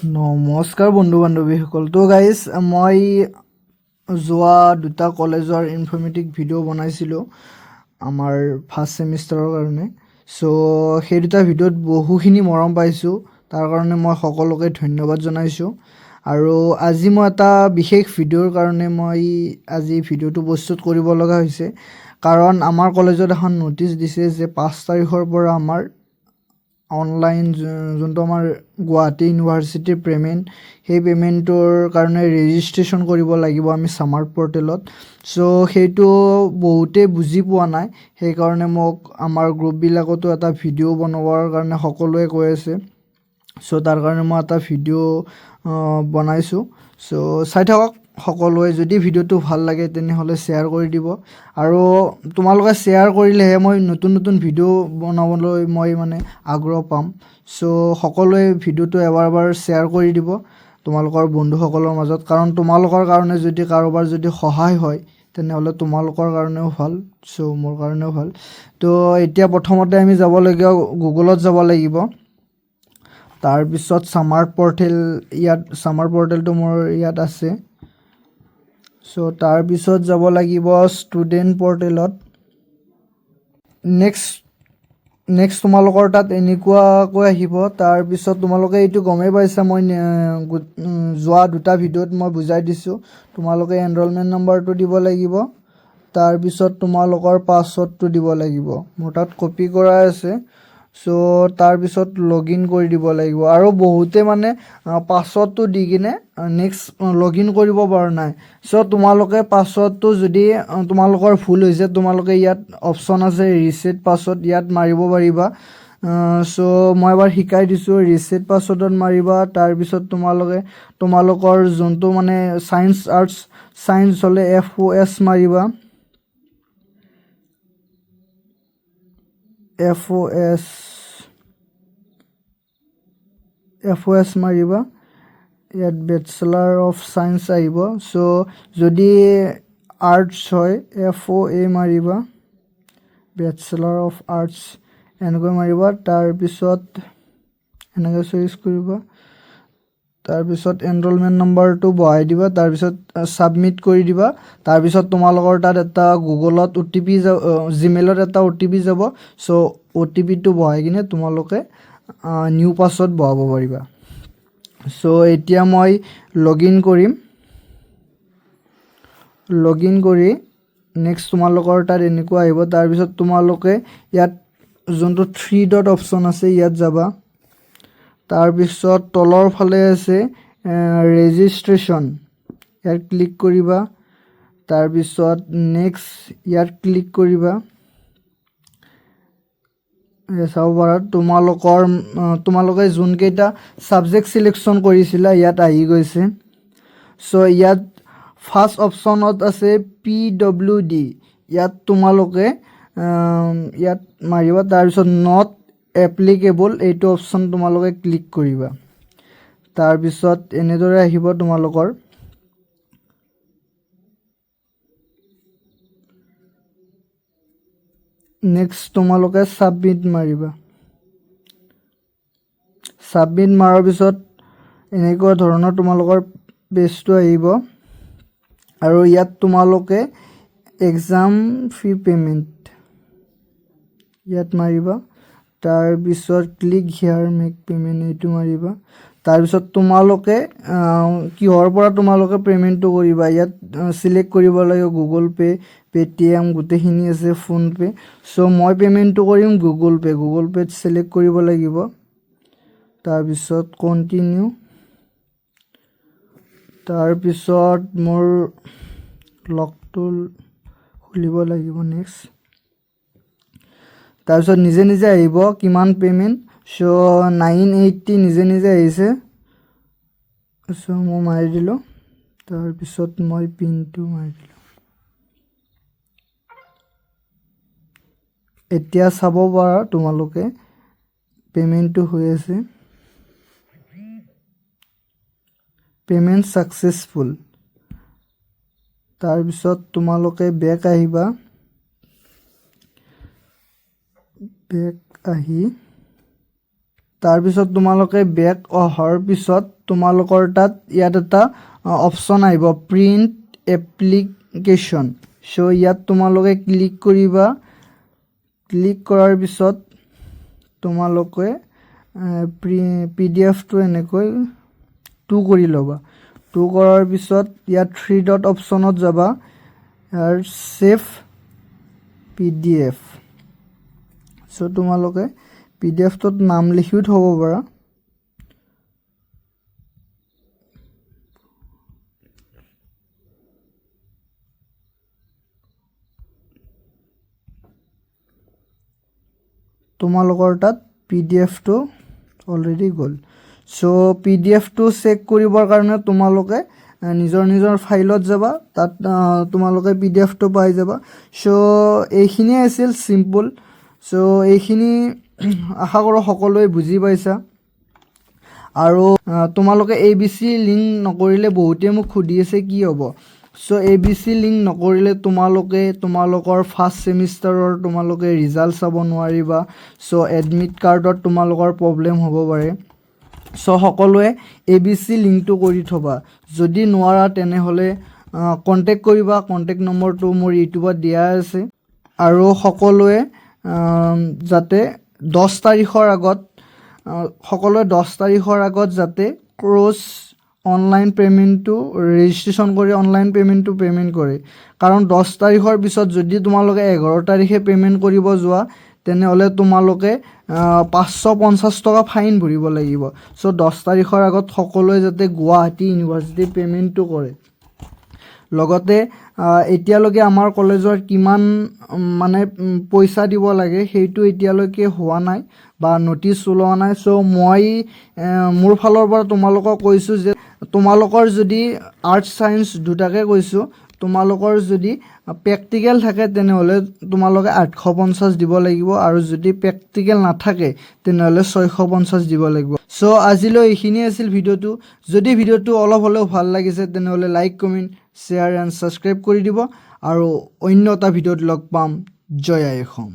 নমস্কাৰ বন্ধু বান্ধৱীসকল। তো গাইজ মই যোৱা দুটা কলেজৰ ইনফৰ্মেটিভ ভিডিঅ' বনাইছিলোঁ আমাৰ ফাৰ্ষ্ট ছেমিষ্টাৰৰ কাৰণে। চ' সেই দুটা ভিডিঅ'ত বহুখিনি মৰম পাইছোঁ, তাৰ কাৰণে মই সকলোকে ধন্যবাদ জনাইছোঁ। আৰু আজি মই এটা বিশেষ ভিডিঅ'ৰ কাৰণে মই আজি ভিডিঅ'টো প্ৰস্তুত কৰিব লগা হৈছে, কাৰণ আমাৰ কলেজত এখন ন'টিচ দিছে যে 5 তাৰিখৰ পৰা আমাৰ অনলাইন যোনটো আমাৰ গুৱাহাটী ইউনিভাৰ্চিটিৰ পে'মেণ্ট, সেই পে'মেণ্টৰ কাৰণে ৰেজিষ্ট্ৰেশ্যন কৰিব লাগিব আমি ছামাৰ পৰ্টেলত। চ' সেইটো বহুতেই বুজি পোৱা নাই, সেইকাৰণে মোক আমাৰ গ্ৰুপবিলাকতো এটা ভিডিঅ' বনোৱাৰ কাৰণে সকলোৱে কৈ আছে। চ' তাৰ কাৰণে মই এটা ভিডিঅ' বনাইছোঁ। চ' চাই থাকক সকলোৱে। যদি ভিডিঅ'টো ভাল লাগে তেনেহ'লে শ্বেয়াৰ কৰি দিব, আৰু তোমালোকে শ্বেয়াৰ কৰিলেহে মই নতুন নতুন ভিডিঅ' বনাবলৈ মই আগ্ৰহ পাম। চ' সকলোৱে ভিডিঅ'টো এবাৰ শ্বেয়াৰ কৰি দিব তোমালোকৰ বন্ধুসকলৰ মাজত, কাৰণ তোমালোকৰ কাৰণে যদি কাৰোবাৰ যদি সহায় হয় তেনেহ'লে তোমালোকৰ কাৰণেও ভাল, চ' মোৰ কাৰণেও ভাল। তো এতিয়া প্ৰথমতে আমি যাবলগীয়া গুগলত যাব লাগিব। তাৰপিছত ছামাৰ পৰ্টেল, ইয়াত ছামাৰ পৰ্টেলটো মোৰ ইয়াত আছে। চ' তাৰপিছত যাব লাগিব ষ্টুডেণ্ট পৰ্টেলত। নেক্সট তোমালোকৰ তাত এনেকুৱাকৈ আহিব। তাৰপিছত তোমালোকে এইটো গমেই পাইছা, মই যোৱা দুটা ভিডিঅ'ত মই বুজাই দিছোঁ। তোমালোকে এনৰলমেণ্ট নম্বৰটো দিব লাগিব, তাৰপিছত তোমালোকৰ পাছৱৰ্ডটো দিব লাগিব। মোৰ তাত কপি কৰা আছে। চ' তাৰপিছত লগ ইন কৰি দিব লাগিব। আৰু বহুতে পাছৱৰ্ডটো দি কিনে নেক্সট লগ ইন কৰিব পৰা নাই। চ' তোমালোকে পাছৱৰ্ডটো যদি তোমালোকৰ ভুল হৈছে, তোমালোকে ইয়াত অপশ্যন আছে ৰিছেট পাছৱৰ্ড, ইয়াত মাৰিব পাৰিবা। চ' মই এবাৰ শিকাই দিছোঁ। ৰিছেট পাছৱৰ্ডত মাৰিবা। তাৰপিছত তোমালোকৰ যোনটো ছায়েন্স আৰ্টছ ছায়েন্স হ'লে FOS মাৰিবা। FOS মাৰিবা। ইয়াত বেচেলাৰ অফ ছায়েন্স আহিব। চ' যদি আৰ্টছ হয় FOA মাৰিবা, বেচেলাৰ অফ আৰ্টছ এনেকৈ মাৰিবা। তাৰপিছত এনেকৈ চুইচ কৰিবা। তাৰপিছত এনৰলমেণ্ট নম্বৰটো বহাই দিবা। তাৰপিছত ছাবমিট কৰি দিবা। তাৰপিছত তোমালোকৰ তাত এটা গুগলত OTP জিমেইলত এটা OTP যাব। চ' OTPটো বহাই কিনে তোমালোকে নিউ পাছৱৰ্ড বহাব পাৰিবা। চ' এতিয়া মই লগ ইন কৰিম। লগ ইন কৰি নেক্সট তোমালোকৰ তাত এনেকুৱা আহিব। তাৰপিছত তোমালোকে ইয়াত যোনটো 3 ডট অপশ্যন আছে ইয়াত যাবা। তাৰপিছত তলৰ ফালে আছে ৰেজিষ্ট্ৰেশ্যন, ইয়াত ক্লিক কৰিবা। তাৰপিছত নেক্সট ইয়াত ক্লিক কৰিবা। চাব পাৰা তোমালোকে যোনকেইটা ছাবজেক্ট ছিলেকশ্যন কৰিছিলা ইয়াত আহি গৈছে। চ' ইয়াত ফাৰ্ষ্ট অপশ্যনত আছে PWD, ইয়াত তোমালোকে ইয়াত মাৰিবা। তাৰপিছত নট এপ্লিকেবল এইটো অপশ্যন তোমালোকে ক্লিক কৰিবা। তাৰপিছত এনেদৰে আহিব তোমালোকৰ। নেক্সট তোমালোকে ছাবমিট মাৰিবা। ছাবমিট মাৰাৰ পিছত এনেকুৱা ধৰণৰ তোমালোকৰ পেজটো আহিব। আৰু ইয়াত তোমালোকে এক্সাম ফি পে'মেণ্ট ইয়াত মাৰিবা। তাৰপিছত ক্লিক হিয়াৰ মেক পে'মেণ্ট এইটো মাৰিবা। তাৰপিছত তোমালোকে কিহৰ পৰা তোমালোকে পে'মেণ্টটো কৰিবা ইয়াত চিলেক্ট কৰিব লাগিব। গুগল পে', পে'টিএম গোটেইখিনি আছে, ফোনপে'। চ' মই পে'মেণ্টটো কৰিম গুগল পে'ত চিলেক্ট কৰিব লাগিব। তাৰপিছত কণ্টিনিউ। তাৰপিছত মোৰ লগটো খুলিব লাগিব নেক্সট। তাৰপিছত নিজে নিজে আহিব কিমান পে'মেণ্ট। চ' 980 নিজে নিজে আহিছে। চ' মই মাৰি দিলোঁ। তাৰপিছত মই পিনটো মাৰি দিলোঁ। এতিয়া চাব পাৰা তোমালোকে পে'মেণ্টটো হৈ আছে। Payment successful. তাৰপিছত তোমালোকে বেক আহিবা। বেক আহি তাৰপিছত তোমালোকে বেক অহাৰ পিছত তোমালোকৰ তাত ইয়াত এটা অপশ্যন আহিব প্ৰিণ্ট এপ্লিকেশ্যন। চ' ইয়াত তোমালোকে ক্লিক কৰিবা। ক্লিক কৰাৰ পিছত তোমালোকে PDF-টো এনেকৈ 2 কৰি ল'বা। 2 কৰাৰ পিছত ইয়াত 3 ডট অপশ্যনত যাবা, ইয়াৰ ছেভ PDF। চ' তোমালোকে PDF-টোত নাম লিখিও থ'ব পাৰা। তোমালোকৰ তাত PDF-টো অলৰেডি গ'ল। চ' PDF-টো চেক কৰিবৰ কাৰণে তোমালোকে নিজৰ ফাইলত যাবা, তাত তোমালোকে PDF-টো পাই যাবা। চ' এইখিনিয়ে আছিল চিম্পল। চ' এইখিনি আশা কৰোঁ সকলোৱে বুজি পাইছা। আৰু তোমালোকে ABC লিংক নকৰিলে বহুতে মোক সুধি আছে কি হ'ব। চ' ABC লিংক নকৰিলে তোমালোকৰ ফাৰ্ষ্ট ছেমিষ্টাৰৰ তোমালোকে ৰিজাল্ট চাব নোৱাৰিবা। চ' এডমিট কাৰ্ডত তোমালোকৰ প্ৰব্লেম হ'ব পাৰে। চ' সকলোৱে ABC লিংকটো কৰি থ'বা। যদি নোৱাৰা তেনেহ'লে কণ্টেক্ট কৰিবা। কণ্টেক্ট নম্বৰটো মোৰ ইউটিউবত দিয়া আছে। আৰু সকলোৱে যাতে 10 তাৰিখৰ আগত যাতে ক্ৰছ অনলাইন পে'মেণ্টটো ৰেজিষ্ট্ৰেশ্যন কৰি অনলাইন পে'মেণ্টটো পে'মেণ্ট কৰে। কাৰণ 10 তাৰিখৰ পিছত যদি তোমালোকে 11 তাৰিখে পে'মেণ্ট কৰিব যোৱা তেনেহ'লে তোমালোকে 550 টকা ফাইন ভৰিব লাগিব। চ' 10 তাৰিখৰ আগত সকলোৱে যাতে গুৱাহাটী ইউনিভাৰ্চিটিৰ পে'মেণ্টটো কৰে। লগতে এতিয়ালৈকে আমাৰ কলেজৰ কিমান মানে পইচা দিব লাগে সেইটো এতিয়ালৈকে হোৱা নাই বা ন'টিছ ওলোৱা নাই। চ' মই মোৰ ফালৰ পৰা তোমালোকক কৈছোঁ যে তোমালোকৰ যদি আৰ্টছ ছায়েন্স দুটাকে কৈছোঁ, তোমালোকৰ যদি প্ৰেক্টিকেল থাকে তেনেহ'লে তোমালোকে 850 দিব লাগিব, আৰু যদি প্ৰেক্টিকেল নাথাকে তেনেহ'লে 650 দিব লাগিব। চ' আজিলৈ এইখিনিয়ে আছিল ভিডিঅ'টো। যদি ভিডিঅ'টো অলপ হ'লেও ভাল লাগিছে তেনেহ'লে like, comment, share and subscribe কৰি দিব। আৰু অন্য এটা ভিডিঅ'ত লগ পাম। জয় আই অসম।